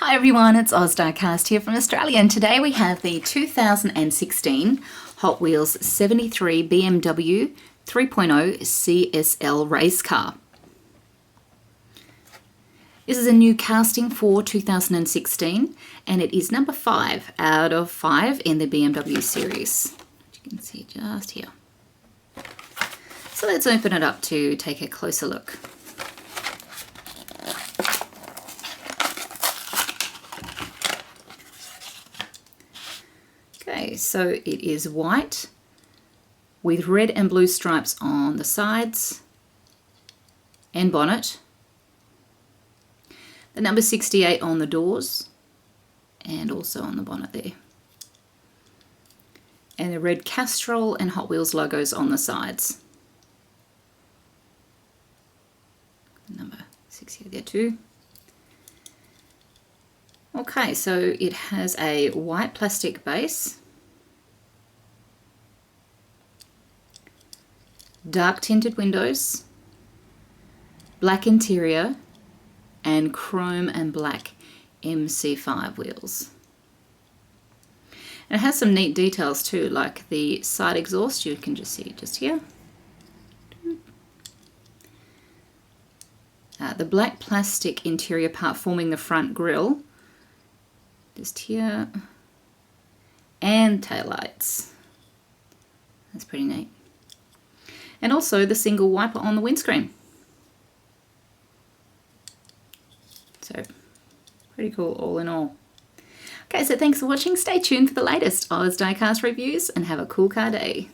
Hi everyone, it's OzDiecast here from Australia, and today we have the 2016 Hot Wheels 73 BMW 3.0 CSL Race Car. This is a new casting for 2016 and it is number 5 out of 5 in the BMW series. You can see just here. So let's open it up to take a closer look. Okay, so it is white with red and blue stripes on the sides and bonnet. The number 68 on the doors and also on the bonnet there. And the red Castrol and Hot Wheels logos on the sides. Number 68 there too. Okay, so it has a white plastic base, dark tinted windows, black interior, and chrome and black MC5 wheels. And it has some neat details too, like the side exhaust, you can just see just here. The black plastic interior part forming the front grille, just here, and taillights. That's pretty neat. And also the single wiper on the windscreen. So pretty cool all in all. Okay, so thanks for watching. Stay tuned for the latest OzDiecast reviews and have a cool car day.